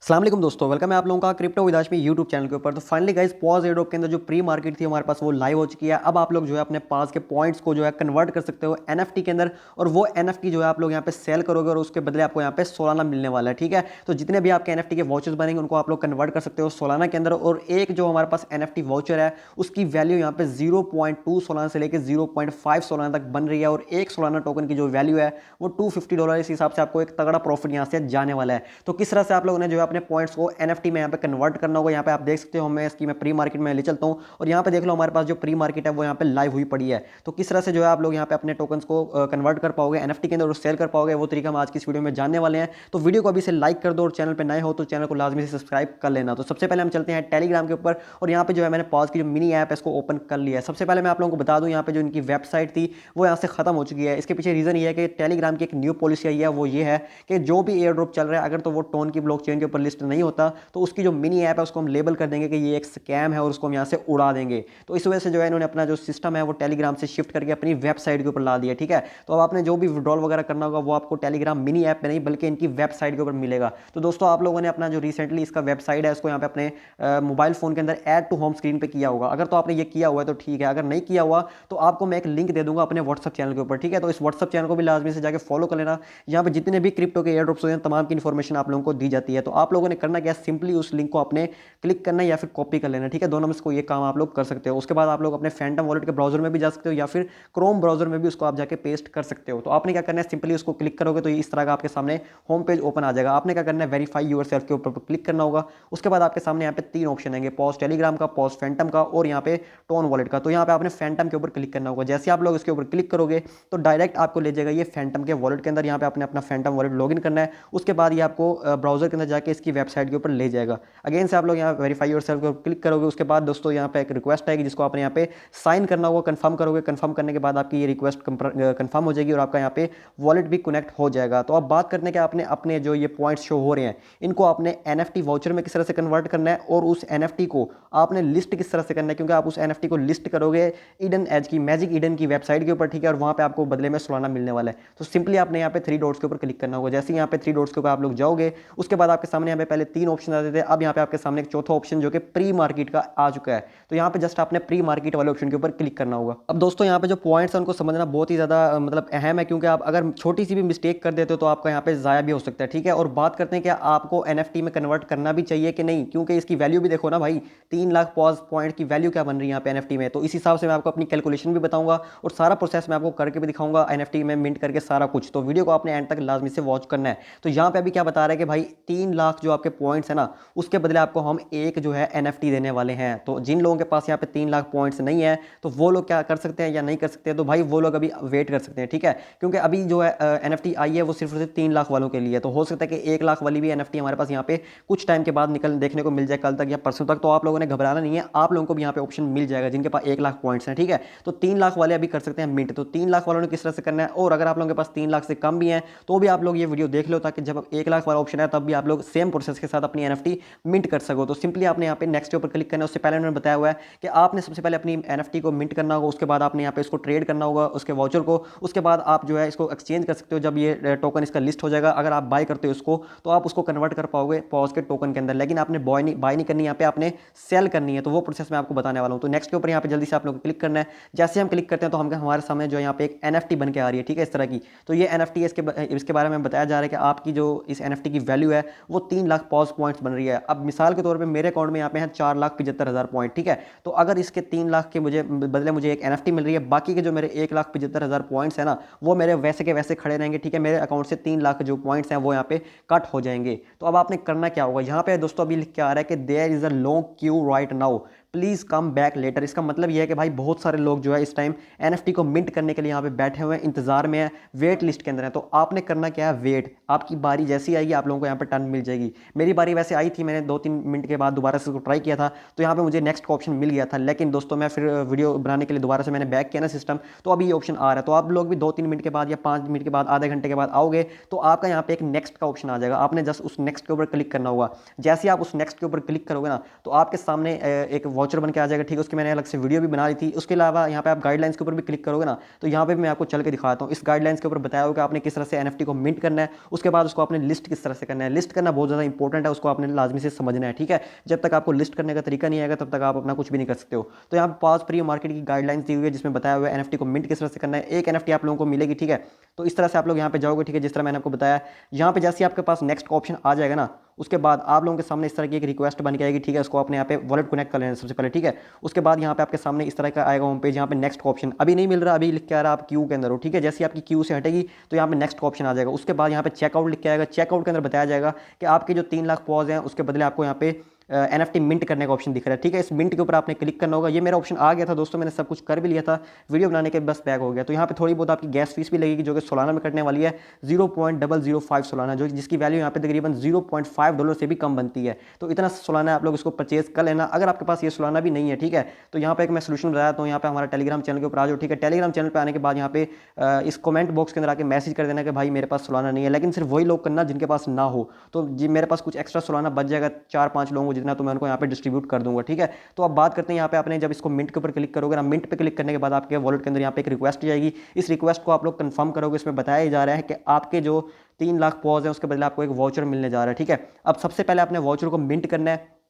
अस्सलाम वालेकुम दोस्तों, वेलकम है आप लोगों का crypto with Hashmi YouTube channel के ऊपर। तो फाइनली गाइस पॉज एयरड्रॉप के अंदर जो प्री मार्केट थी हमारे पास वो लाइव हो चुकी है। अब आप लोग जो है अपने पास के पॉइंट्स को जो है कन्वर्ट कर सकते हो एनएफटी के अंदर, और वो एनएफटी जो है आप लोग यहाँ पे सेल करोगे और उसके बदले आपको यहाँ पे सोलाना मिलने वाला है। ठीक है, तो जितने भी आपके एनएफटी के वाउचर्स बनेंगे उनको आप लोग कन्वर्ट कर सकते हो सोलाना के अंदर। और एक जो हमारे पास एनएफटी वाउचर है उसकी वैल्यू यहाँ पे 0.2 सोलाना से लेकर 0.5 सोलाना तक बन रही है, और एक सोलाना टोकन की जो वैल्यू है वो $250। इस हिसाब से आपको एक तगड़ा प्रॉफिट यहाँ से जाने वाला है। तो किस तरह से आप लोगों ने जो है अपने पॉइंट्स को एनएफटी में यहाँ पे कन्वर्ट करना होगा, यहाँ पे आप देख सकते हो। मैं इसकी प्री मार्केट में ले चलता हूँ और यहाँ पे देख लो हमारे पास जो प्री मार्केट है वो यहाँ पे लाइव हुई पड़ी है। तो किस तरह से जो है आप लोग यहाँ पे अपने टोकन्स को कन्वर्ट कर पाओगे एनएफटी के अंदर और सेल कर पाओगे, वो तरीका हम आज की इस वीडियो में जानने वाले हैं। तो वीडियो को अभी से लाइक कर दो, और चैनल पर नए हो तो चैनल को लाजमी से सब्सक्राइब कर लेना। तो सबसे पहले हम चलते हैं टेलीग्राम के ऊपर, और यहाँ पे जो है मैंने पॉज की जो मिनी ऐप है इसको ओपन कर लिया है। सबसे पहले मैं आप लोगों को बता दूं यहाँ पे जो इनकी वेबसाइट थी वो यहाँ से खत्म हो चुकी है। इसके पीछे रीजन ये है कि टेलीग्राम की एक न्यू पॉलिसी आई है, वो ये है कि जो भी एयर ड्रॉप चल रहा है अगर तो वो टोन की ब्लॉकचेन के ऊपर लिस्ट नहीं होता तो उसकी जो मिनी ऐप है उसको हम लेबल कर देंगे कि ये एक स्कैम है और उसको हम यहाँ से उड़ा देंगे। तो इस वजह से जो है इन्होंने अपना जो सिस्टम है वो टेलीग्राम से शिफ्ट करके अपनी वेबसाइट के ऊपर ला दिया। ठीक है, तो अब आपने जो भी विड्रॉल वगैरह करना होगा वो आपको टेलीग्राम मिनी ऐप में नहीं बल्कि इनकी वेबसाइट के ऊपर मिलेगा। तो दोस्तों आप लोगों ने अपना जो रिसेंटली इसका वेबसाइट है उसको यहाँ पे अपने मोबाइल फोन के अंदर ऐड टू होम स्क्रीन पे किया होगा। अगर तो आपने ये किया हुआ है तो ठीक है, अगर नहीं किया हुआ तो आपको मैं एक लिंक दे दूंगा अपने व्हाट्सअप चैनल के ऊपर। ठीक है, तो इस व्हाट्सअप चैनल को भी लाजमी से जाकर फॉलो कर लेना। यहाँ पे जितने भी क्रिप्टो के एयर ड्रॉप्स होते हैं तमाम की इन्फॉर्मेशन आप लोगों को दी जाती है। तो आप लोगों ने करना क्या, सिंपली उस लिंक को अपने क्लिक करना है या फिर कॉपी कर लेना। ठीक है, दोनों में से कोई ये काम आप लोग कर सकते हो। उसके बाद आप लोग अपने फैंटम वॉलेट के ब्राउजर में भी जा सकते हो या फिर क्रोम ब्राउजर में भी उसको आप जाके पेस्ट कर सकते हो। तो आपने क्या करना है, सिंपली उसको क्लिक करोगे तो इस तरह का आपके सामने होम पेज ओपन आ जाएगा। आपने क्या करना है, वेरीफाई यूरसेल्फ के ऊपर क्लिक करना होगा। उसके बाद आपके सामने यहाँ पे तीन ऑप्शन आएंगे, पॉज टेलीग्राम का, पॉज फैंटम का और यहाँ पे टोन वॉलेट का। तो यहाँ पे आपने फैंटम के ऊपर क्लिक करना होगा। जैसे आप लोग इसके ऊपर क्लिक करोगे तो डायरेक्ट आपको ले जाएगा ये फैंटम के वॉलेट के अंदर। यहाँ पे आपने अपना फैंटम वॉलेट लॉगिन करना है। उसके बाद ये आपको ब्राउजर के अंदर जाके इसकी वेबसाइट के ऊपर ले जाएगा। अगेन से आप लोग यहाँ वेरीफाई योरसेल्फ को क्लिक करोगे। उसके बाद दोस्तों यहाँ पे एक रिक्वेस्ट आएगी जिसको आपने यहाँ पे साइन करना होगा, कंफर्म करोगे। कंफर्म करने के बाद आपकी ये रिक्वेस्ट कंफर्म हो जाएगी और आपका यहाँ पे वॉलेट भी कनेक्ट हो जाएगा। तो अब बात करने के आपने अपने जो ये पॉइंट्स शो हो रहे हैं इनको आपने एनएफटी वाउचर में किस तरह से कन्वर्ट करना है, और उस एनएफटी को आपने लिस्ट किस तरह से करना है, क्योंकि आप उस एनएफटी को लिस्ट करोगे ईडन एज की, मैजिक ईडन की वेबसाइट के ऊपर। ठीक है, और वहाँ पे आपको बदले में सोलाना मिलने वाला है। तो सिंपली आपने यहाँ पे थ्री डॉट्स के ऊपर क्लिक करना होगा। जैसे यहाँ पे थ्री डॉट्स के ऊपर आप लोग जाओगे उसके बाद आपके सामने यहाँ पे पहले तीन ऑप्शन आते थे, अब यहाँ पे आपके सामने एक चौथा ऑप्शन जो कि प्री मार्केट का आ चुका है। तो यहाँ पे जस्ट आपने प्री मार्केट वाले ऑप्शन के ऊपर क्लिक करना होगा। अब दोस्तों यहाँ पे जो पॉइंट्स हैं उनको समझना बहुत ही ज़्यादा मतलब अहम है, क्योंकि आप अगर छोटी सी भी मिस्टेक कर देते हो तो आपका यहाँ पे ज़ाया भी हो सकता है। ठीक है, और बात करते हैं कि आपको एनएफटी में कन्वर्ट करना भी चाहिए कि नहीं, क्योंकि इसकी वैल्यू भी देखो ना भाई, 3 लाख पॉज पॉइंट की वैल्यू क्या बन रही है यहाँ पे एनएफटी में। तो इस हिसाब से मैं आपको अपनी कैलकुलेशन भी बताऊंगा और सारा प्रोसेस मैं आपको करके भी दिखाऊंगा एनएफटी में मिंट करके सारा कुछ। तो वीडियो को आपने एंड तक लाजमी से वॉच करना है। तो यहाँ पे अभी क्या बता रहा है कि भाई 3 लाख जो आपके पॉइंट्स है ना उसके बदले आपको हम एक जो है एनएफटी देने वाले हैं। तो जिन लोगों के पास यहाँ पे 3 लाख पॉइंट्स नहीं है तो वो लोग क्या कर सकते हैं या नहीं कर सकते हैं, तो भाई वो लोग अभी वेट कर सकते हैं। ठीक है, क्योंकि अभी जो है एनएफटी आई है वो सिर्फ और सिर्फ 3 लाख वालों के लिए। तो हो सकता है कि 1 लाख वाली भी एनएफटी हमारे पास यहाँ पे कुछ टाइम के बाद निकल देखने को मिल जाए, कल तक या परसों तक। तो आप लोगों ने घबराना नहीं है, आप लोगों को भी यहाँ पे ऑप्शन मिल जाएगा जिनके पास 1 लाख पॉइंट्स हैं। ठीक है, तो 3 लाख वाले अभी कर सकते हैं मिंट। तो 3 लाख वालों ने किस तरह से करना है, और अगर आप लोगों के पास 3 लाख से कम भी हैं तो भी आप लोग ये वीडियो देख लो, ताकि जब 1 लाख वाला ऑप्शन है तब भी आप लोग सेम प्रोसेस के साथ अपनी एनएफटी मिंट कर सको। तो सिंपली आपने यहाँ पे नेक्स्ट के ऊपर क्लिक करना है। उससे पहले मैंने बताया हुआ है कि आपने सबसे पहले अपनी एनएफटी को मिंट करना होगा, उसके बाद आपने यहाँ पे इसको ट्रेड करना होगा उसके वाउचर को। उसके बाद आप जो है इसको एक्सचेंज कर सकते हो जब ये टोकन इसका लिस्ट हो जाएगा। अगर आप बाय करते हो इसको तो आप उसको कन्वर्ट कर पाओगे पॉज के टोकन के अंदर, लेकिन आपने बाय नहीं करनी, यहाँ पे आपने सेल करनी है। तो वो प्रोसेस मैं आपको बताने वाला हूँ। तो नेक्स्ट के ऊपर यहाँ पे जल्दी से आप लोग क्लिक करना है। जैसे हम क्लिक करते हैं तो हम हमारे सामने जो यहाँ पे एक एनएफटी बन के आ रही है। ठीक है, इस तरह की। तो ये एनएफटी इसके बारे में बताया जा रहा है कि आपकी जो इस एनएफटी की वैल्यू है वो 3 लाख पॉज पॉइंट्स बन रही है। अब मिसाल के तौर पे मेरे अकाउंट में यहाँ पे हैं 4,75,000 पॉइंट। ठीक है, तो अगर इसके 3 लाख के मुझे बदले मुझे एक एनएफटी मिल रही है, बाकी के जो मेरे 1,75,000 पॉइंट्स है ना वो मेरे वैसे के वैसे खड़े रहेंगे। ठीक है, मेरे अकाउंट से 3 लाख जो पॉइंट्स हैं वो यहाँ पे कट हो जाएंगे। तो अब आपने करना क्या होगा, यहाँ पे दोस्तों अभी लिख के आ रहा है कि there is a long queue right now, please come back later. इसका मतलब यह है कि भाई बहुत सारे लोग जो है इस टाइम एनएफटी को मिंट करने के लिए यहाँ पे बैठे हुए हैं, इंतजार में है, वेट लिस्ट के अंदर है। तो आपने करना क्या है, वेट। आपकी बारी जैसी आएगी आप लोगों को यहाँ पे टर्न मिल जाएगी। मेरी बारी वैसे आई थी, मैंने 2-3 मिनट के बाद दोबारा से इसको ट्राई किया था तो यहाँ पे मुझे नेक्स्ट का ऑप्शन मिल गया था। लेकिन दोस्तों मैं फिर वीडियो बनाने के लिए दोबारा से मैंने बैक किया ना सिस्टम, तो अभी ये ऑप्शन आ रहा है। तो आप लोग भी 2-3 मिनट के बाद या 5 मिनट के बाद, आधे घंटे के बाद आओगे तो आपका यहाँ पे एक नेक्स्ट का ऑप्शन आ जाएगा। आपने जस्ट उस नेक्स्ट के ऊपर क्लिक करना होगा। जैसे आप उस नेक्स्ट के ऊपर क्लिक करोगे ना तो आपके सामने एक वाउचर बन के आ जाएगा, ठीक है। उसकी मैंने अलग से वीडियो भी बना ली थी। उसके अलावा यहाँ पे आप गाइडलाइंस के ऊपर भी क्लिक करोगे ना, तो यहाँ पे मैं आपको चल के दिखाता हूँ। इस गाइडलाइंस के ऊपर बताया होगा आपने किस तरह से NFT को मिंट करना है, उसके बाद उसको आपने लिस्ट किस तरह से करना है। लिस्ट करना बहुत ज़्यादा इंपॉर्टेंट है, उसको आपने लाजमी से समझना है, ठीक है। जब तक आपको लिस्ट करने का तरीका नहीं आएगा तब तक आप अपना कुछ भी नहीं कर सकते हो। तो यहाँ पे पास प्री मार्केट की गाइडलाइंस दी हुई है जिसमें बताया हुआ है NFT को मिंट किस तरह से करना है। एक NFT आप लोगों को मिलेगी, ठीक है। तो इस तरह से आप लोग यहाँ पे जाओगे, ठीक है, जिस तरह मैंने आपको बताया। यहाँ पे जैसे आपके पास नेक्स्ट का ऑप्शन आ जाएगा ना, उसके बाद आप लोगों के सामने इस तरह की एक रिक्वेस्ट बन के आएगी, ठीक है। उसको आपने यहाँ पे वॉलेट कनेक्ट कर लेना सबसे पहले, ठीक है। उसके बाद यहाँ पे आपके सामने इस तरह का आएगा होम पेज। यहाँ पे नेक्स्ट का ऑप्शन अभी नहीं मिल रहा, अभी लिख के आ रहा है आप क्यू के अंदर हो, ठीक है। जैसे आपकी क्यू से हटेगी तो यहाँ पे नेक्स्ट का ऑप्शन आ जाएगा। उसके बाद यहाँ पे चेकआउट लिख के आएगा। चेकआउट के अंदर बताया जाएगा कि आपके जो 3 लाख पॉज हैं उसके बदले आपको यहाँ पे NFT मिंट करने का ऑप्शन दिख रहा है, ठीक है। इस मिंट के ऊपर आपने क्लिक करना होगा। ये मेरा ऑप्शन आ गया था दोस्तों, मैंने सब कुछ कर भी लिया था, वीडियो बनाने के बस बैक हो गया। तो यहाँ पे थोड़ी बहुत आपकी गैस फीस भी लगेगी जो कि सोलाना में कटने वाली है 0.005 सोलाना, जो जिसकी वैल्यू यहाँ पे तकरीबन $0.5 से भी कम बनती है। तो इतना सोलाना आप लोग इसको परचेज कर लेना। अगर आपके पास ये सोलाना भी नहीं है, ठीक है, तो यहाँ पे एक मैं सोल्यूशन बताया। तो यहाँ पे हमारा टेलीग्राम चैनल के ऊपर आ जाओ, ठीक है। टेलीग्राम चैनल पर आने के बाद यहाँ पे इस कमेंट बॉक्स के अंदर आके मैसेज कर देना कि भाई मेरे पास सोलाना नहीं है, लेकिन सिर्फ वही लोग करना जिनके पास ना हो। तो जी मेरे पास कुछ एक्स्ट्रा सोलाना बच जाएगा 4-5 लोगों को जितना, तो मैं उनको यहाँ पे डिस्ट्रीब्यूट कर दूंगा, ठीक है। तो अब बात करते हैं यहाँ पे आपने जब इसको मिंट के ऊपर क्लिक करोगे ना, मिंट पे क्लिक करने के बाद आपके वॉलेट के अंदर यहाँ पे एक रिक्वेस्ट जाएगी। इस रिक्वेस्ट को आप लोग कंफर्म करोगे। इसमें बताया जा रहा है कि आपके जो 3 लाख पॉज है उसके बदले आपको एक वाउचर मिलने जा रहा है, ठीक है। अब सबसे पहले आपने वाउचर को मिंट करना है।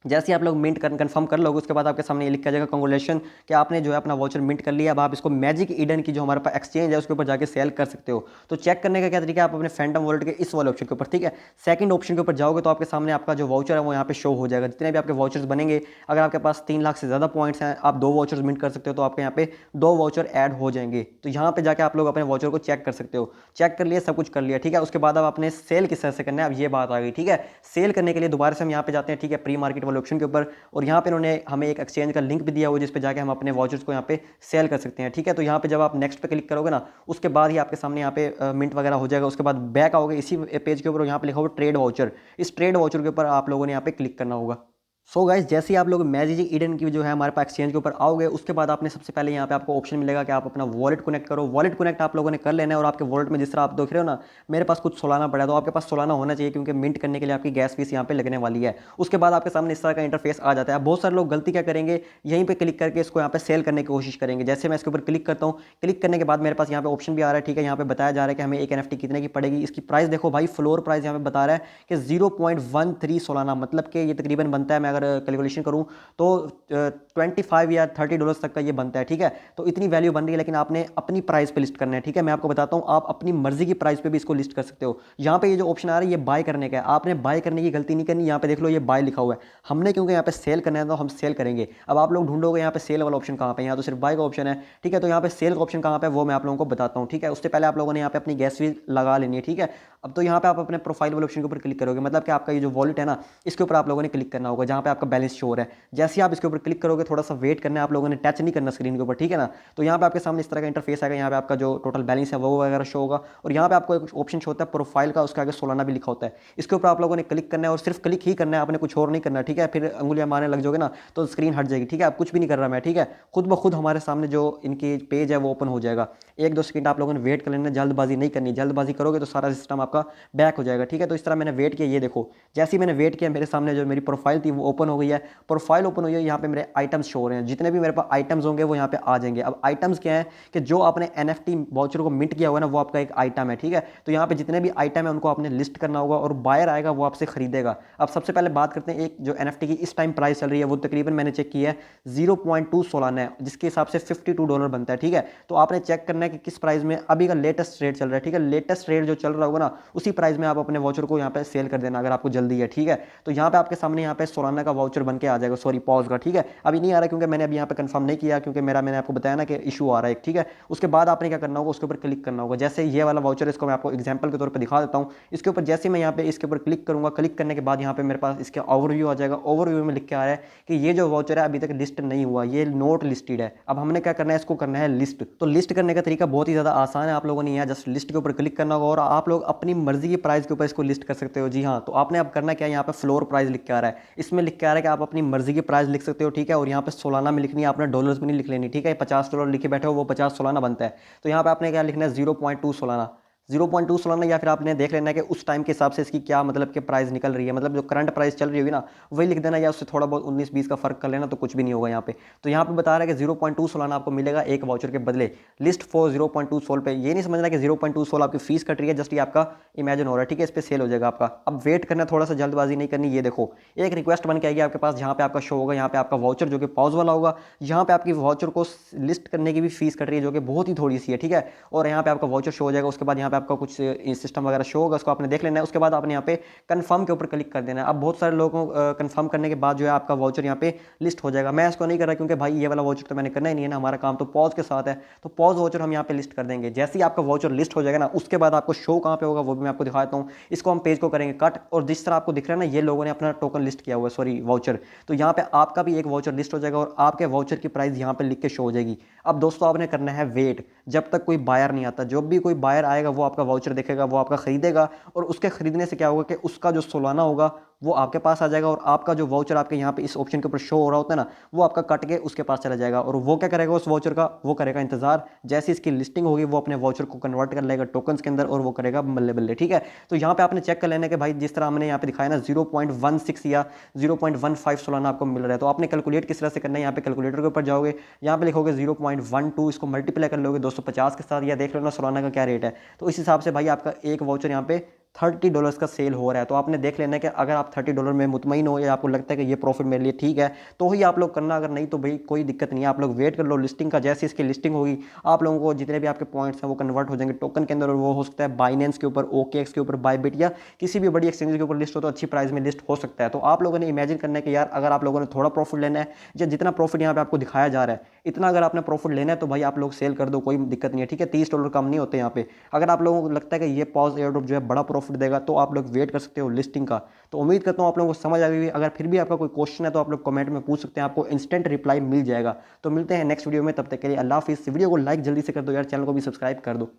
जैसे ही आप लोग मिंट कंफर्म कर लोगे उसके बाद आपके सामने ये लिख के जाएगा कांग्रेचुलेशन कि आपने जो है अपना वाउचर मिंट कर लिया। अब आप इसको मैजिक ईडन की जो हमारे पास एक्सचेंज है उसके ऊपर जाके सेल कर सकते हो। तो चेक करने का क्या तरीका है, आप अपने फैंटम वॉलेट के इस वाले ऑप्शन के ऊपर, ठीक है, सेकंड ऑप्शन के ऊपर जाओगे तो आपके सामने आपका जो वाउचर है वो यहाँ पे शो हो जाएगा। जितने भी आपके वाउचर्स बनेंगे, अगर आपके पास 3 लाख से ज़्यादा पॉइंट्स हैं, आप 2 वाउचर्स मिंट कर सकते हो, तो आपके यहाँ पे 2 वाउचर ऐड हो जाएंगे। तो यहाँ पे जाके आप लोग अपने वाउचर को चेक कर सकते हो। चेक कर लिया, सब कुछ कर लिया, ठीक है। उसके बाद अब आपने सेल किस तरह से करना है, अब ये बात आ गई, ठीक है। सेल करने के लिए दोबारा से हम यहाँ पे जाते हैं, ठीक है, प्री मार्केट वाले ऑप्शन के ऊपर। और यहाँ पे इन्होंने हमें एक एक्सचेंज का लिंक भी दिया हुआ जिस पे जाके हम अपने वाउचर्स को यहाँ पे सेल कर सकते हैं, ठीक है। तो यहाँ पे जब आप नेक्स्ट पे क्लिक करोगे ना, उसके बाद ही आपके सामने यहाँ पे मिंट वगैरह हो जाएगा। उसके बाद बैक आओगे इसी पेज के ऊपर, यहाँ पे लिखा हुआ ट्रेड वाउचर। इस ट्रेड वाउचर के ऊपर आप लोगों ने यहाँ पे क्लिक करना होगा। सो गाइस, जैसे ही आप लोग मैजिक ईडन की जो है हमारे पास एक्सचेंज के ऊपर आओगे, उसके बाद आपने सबसे पहले यहाँ पे आपको ऑप्शन मिलेगा कि आप अपना वॉलेट कनेक्ट करो। वॉलेट कनेक्ट आप लोगों ने कर लेना है। और आपके वॉलेट में जिस तरह आप देख रहे हो ना, मेरे पास कुछ सोलाना पड़ा है, तो आपके पास सोलाना होना चाहिए क्योंकि मिंट करने के लिए आपकी गैस फीस यहाँ पे लगने वाली है। उसके बाद आपके सामने इस तरह का इंटरफेस आ जाता है। बहुत सारे लोग गलती क्या करेंगे, यहीं पर क्लिक करके इसको यहाँ पे सेल करने की कोशिश करेंगे। जैसे मैं इसके ऊपर क्लिक करता हूँ, क्लिक करने के बाद मेरे पास यहाँ पे ऑप्शन भी आ रहा है, ठीक है। यहाँ पे बताया जा रहा है कि हमें एक NFT कितने की पड़ेगी। इसकी प्राइस देखो भाई, फ्लोर प्राइस यहाँ पे बता रहा है कि 0.13 सोलाना, मतलब कि ये तकरीबन बनता है, मैं अगर कैलकुलेशन करूं तो 25 या $30 तक का ये बनता है, ठीक है। तो इतनी वैल्यू बन रही है, लेकिन आपने अपनी प्राइस पे लिस्ट करना है, ठीक है। मैं आपको बताता हूं, आप अपनी मर्जी की प्राइस पे भी इसको लिस्ट कर सकते हो। यहाँ पे ये जो ऑप्शन आ रहा है ये बाय करने का है, आपने बाय करने की गलती नहीं करनी। यहाँ पे देख लो, ये बाय लिखा हुआ है, हमने क्योंकि यहाँ पे सेल करना है तो हम सेल करेंगे। अब आप लोग ढूंढोगे यहाँ पे सेल वाला ऑप्शन कहाँ पे, यहाँ तो सिर्फ बाय का ऑप्शन है, ठीक है। तो यहाँ पे सेल का ऑप्शन कहाँ पे, वो मैं आप लोगों को बताता हूँ, ठीक है। उससे पहले आप लोगों ने यहाँ पे अपनी गैस फीस लगा लेनी है, ठीक है। अब तो यहाँ पे आप अपने प्रोफाइल वाले ऑप्शन के ऊपर क्लिक करोगे, मतलब कि आपका ये जो वॉलेट है ना, इसके ऊपर आप लोगों ने क्लिक करना होगा जहाँ पे आपका बैलेंस शो हो रहा है। जैसे आप इसके ऊपर क्लिक करोगे, थोड़ा सा वेट करना है, आप लोगों ने टच नहीं करना स्क्रीन के ऊपर, ठीक है ना। तो यहाँ पे आपके सामने इस तरह का इंटरफेस आएगा। यहाँ पे आपका जो टोटल बैलेंस है वो वगैरह शो होगा। और यहाँ पे आपको एक ऑप्शन शो होता है प्रोफाइल का, उसके आगे सोलाना भी लिखा होता है। इसके ऊपर आप लोगों ने क्लिक करना है और सिर्फ क्लिक ही करना है, आपने कुछ और नहीं करना, ठीक है। फिर अंगुलियां मारने लग जाओगे ना तो स्क्रीन हट जाएगी, ठीक है। अब कुछ भी नहीं कर रहा मैं, ठीक है। खुद ब खुद हमारे सामने जो इनकी पेज है वो ओपन हो जाएगा। 1-2 सेकंड आप लोगों ने वेट कर लेना, जल्दबाजी नहीं करनी। जल्दबाजी करोगे तो सारा सिस्टम आपका बैक हो जाएगा, ठीक है। तो इस तरह मैंने वेट किया, ये देखो, जैसे ही मैंने वेट किया मेरे सामने जो मेरी प्रोफाइल थी वो ओपन हो गई है। प्रोफाइल ओपन हुई है, यहाँ पे मेरे आइटम्स शो हो रहे हैं। जितने भी मेरे पास आइटम्स होंगे वो यहाँ पे आ जाएंगे। अब आइटम्स क्या है कि जो आपने NFT वाउचर को मिंट किया हुआ है ना, वो आपका एक आइटम है, ठीक है। तो यहाँ पे जितने भी आइटम है उनको आपने लिस्ट करना होगा और बायर आएगा वो आपसे खरीदेगा। अब सबसे पहले बात करते हैं, एक जो NFT की इस टाइम प्राइस चल रही है वो तकरीबन मैंने चेक किया है 0.2 सोलाना है, जिसके हिसाब से $52 बनता है, ठीक है। तो आपने चेक करना है कि किस प्राइस में अभी का लेटेस्ट रेट चल रहा है, ठीक है। लेटेस्ट रेट जो चल रहा होगा ना, उसी प्राइस में आप अपने वाउचर को यहाँ पे सेल कर देना अगर आपको जल्दी है, ठीक है। तो यहाँ पे आपके सामने यहाँ पे सोलाना का वाउचर बन के आ जाएगा, सॉरी पॉज का, ठीक है। अभी नहीं आ रहा क्योंकि मैंने अभी यहाँ पे कंफर्म नहीं किया, क्योंकि मैंने आपको बताया ना कि इशू आ रहा है, ठीक है। उसके बाद आपने क्या करना होगा, उसके ऊपर क्लिक करना होगा। जैसे ये वाला वाउचर, इसको मैं आपको एग्जांपल के तौर पे दिखा देता हूँ। इसके ऊपर जैसे मैं यहाँ पे इसके ऊपर क्लिक करूंगा, क्लिक करने के बाद यहाँ पे मेरे पास इसका ओवरव्यू आ जाएगा। ओवरव्यू में लिख के आ रहा है कि ये जो वाउचर है अभी तक लिस्ट नहीं हुआ, ये नोट लिस्टेड है। अब हमने क्या करना है, इसको करना है लिस्ट। तो लिस्ट करने का तरीका बहुत ही ज़्यादा आसान है। आप लोगों ने यहाँ जस्ट लिस्ट के ऊपर क्लिक करना होगा और आप लोग अपनी मर्जी की प्राइस के ऊपर इसको लिस्ट कर सकते हो। जी हाँ, तो आपने अब करना क्या है, यहाँ पे फ्लोर प्राइस लिख के आ रहा है, इसमें लिख के आ रहा है कि आप अपनी मर्जी की प्राइस लिख सकते हो, ठीक है। और यहाँ पे सोलाना में लिखनी है, आपने डॉलर्स में नहीं लिख लेनी, ठीक है। $50 लिखे बैठे हो, वो 50 सोलाना बनता है। तो यहाँ पे आपने क्या लिखना है, 0.2 सोलाना, 0.2 सोलाना, या फिर आपने देख लेना है कि उस टाइम के हिसाब से इसकी क्या मतलब कि प्राइस निकल रही है, मतलब जो करंट प्राइस चल रही होगी ना वही लिख देना, या उससे थोड़ा बहुत 19-20 का फर्क कर लेना, तो कुछ भी नहीं होगा यहाँ पे। तो यहाँ पे बता रहा है कि 0.2 सोलाना आपको मिलेगा एक वाउचर के बदले, लिस्ट फॉर 0.2 सोल पे। ये नहीं समझना कि 0.2 सोल आपकी फीस कट रही है, जस्ट ये आपका इमेजिन हो रहा है, ठीक है, इस पर सेल हो जाएगा आपका। अब वेट करना, थोड़ा सा जल्दबाजी नहीं करनी। ये देखो एक रिक्वेस्ट बन के आएगी आपके पास, जहाँ पे आपका शो होगा, यहाँ पे आपका वाउचर जो कि पॉज वाला होगा, यहाँ पे आपकी वाउचर को लिस्ट करने की भी फीस कट रही है, जो कि बहुत ही थोड़ी सी है, ठीक है। और यहाँ पे आपका वाउचर शो हो जाएगा, उसके बाद यहाँ पे आपका कुछ सिस्टम वगैरह शो होगा, उसको आपने देख लेना है। उसके बाद आपने यहाँ पे कंफर्म के ऊपर क्लिक कर देना है। अब बहुत सारे लोगों को कंफर्म करने के बाद जो है आपका वाउचर यहाँ पे लिस्ट हो जाएगा। मैं इसको नहीं कर रहा क्योंकि भाई ये वाला वाउचर तो मैंने करना ही नहीं है ना, हमारा काम तो पॉज के साथ है, तो पॉज वाउचर हम यहाँ पे लिस्ट कर देंगे। जैसे ही आपका वाउचर लिस्ट हो जाएगा ना, उसके बाद आपको शो कहाँ पे होगा वो भी मैं आपको दिखा देता हूँ। इसको हम पेज को करेंगे कट, और जिस तरह आपको दिख रहा है ना ये लोगों ने अपना टोकन लिस्ट किया हुआ है, सॉरी वाउचर, तो यहाँ पे आपका भी एक वाउचर लिस्ट हो जाएगा और आपके वाउचर की प्राइस यहाँ पे लिख के शो हो जाएगी। अब दोस्तों आपने करना है वेट, जब तक कोई बायर नहीं आता। जब भी कोई बायर आएगा वो आपका वाउचर देखेगा, वो आपका खरीदेगा, और उसके खरीदने से क्या होगा कि उसका जो सोलाना होगा वो आपके पास आ जाएगा, और आपका जो वाउचर आपके यहाँ पे इस ऑप्शन के ऊपर शो हो रहा होता है ना, वो आपका कट के उसके पास चला जाएगा। और वो क्या करेगा उस वाउचर का, वो करेगा इंतजार, जैसे इसकी लिस्टिंग होगी वो अपने वाउचर को कन्वर्ट कर लेगा टोकन्स के अंदर, और वो करेगा बल्ले बल्ले, ठीक है। तो यहाँ पे आपने चेक कर लेना कि भाई जिस तरह हमने यहाँ पे दिखाया ना 0.16 या 0.15 सोलाना आपको मिल रहा है, तो आपने कैलकुलेट किस तरह से करना है, यहाँ पे कैलकुलेटर के ऊपर जाओगे, यहाँ पे लिखोगे 0.12, इसको मल्टीप्लाई कर लोगे 250 के साथ, या देख लेना सोलाना का क्या रेट है। तो इस हिसाब से भाई आपका एक वाउचर यहाँ पे $30 का सेल हो रहा है। तो आपने देख लेना है कि अगर आप $30 में मुतमईन हो, या आपको लगता है कि ये प्रॉफिट मेरे लिए ठीक है, तो ही आप लोग करना, अगर नहीं तो भाई कोई दिक्कत नहीं है, आप लोग वेट कर लो लिस्टिंग का। जैसे इसकी लिस्टिंग होगी आप लोगों को जितने भी आपके पॉइंट्स हैं वो कन्वर्ट हो जाएंगे टोकन के अंदर, और वो हो सकता है बाइनेंस के ऊपर, OKX के ऊपर, बायबिट, या किसी भी बड़ी एक्सचेंज के ऊपर लिस्ट हो, तो अच्छी प्राइस में लिस्ट हो सकता है। तो आप लोगों ने इमेजिन करना है कि यार अगर आप लोगों ने थोड़ा प्रॉफिट लेना है, या जितना प्रॉफिट यहाँ पे आपको दिखाया जा रहा है इतना अगर आपने प्रॉफिट लेना है, तो भाई आप लोग सेल कर दो, कोई दिक्कत नहीं है, ठीक है। $30 कम नहीं होते यहाँ पे। अगर आप लोगों को लगता है कि ये पॉज एयर ड्रॉप जो है बड़ा प्रॉफिट देगा, तो आप लोग वेट कर सकते हो लिस्टिंग का। तो उम्मीद करता हूँ आप लोगों को समझ आ गई। अगर फिर भी आपका कोई क्वेश्चन है तो आप लोग कमेंट में पूछ सकते हैं, आपको इंस्टेंट रिप्लाई मिल जाएगा। तो मिलते हैं नेक्स्ट वीडियो में, तब तक के लिए अल्लाह हाफिज़। वीडियो को लाइक जल्दी से कर दो यार, चैनल को भी सब्सक्राइब कर दो।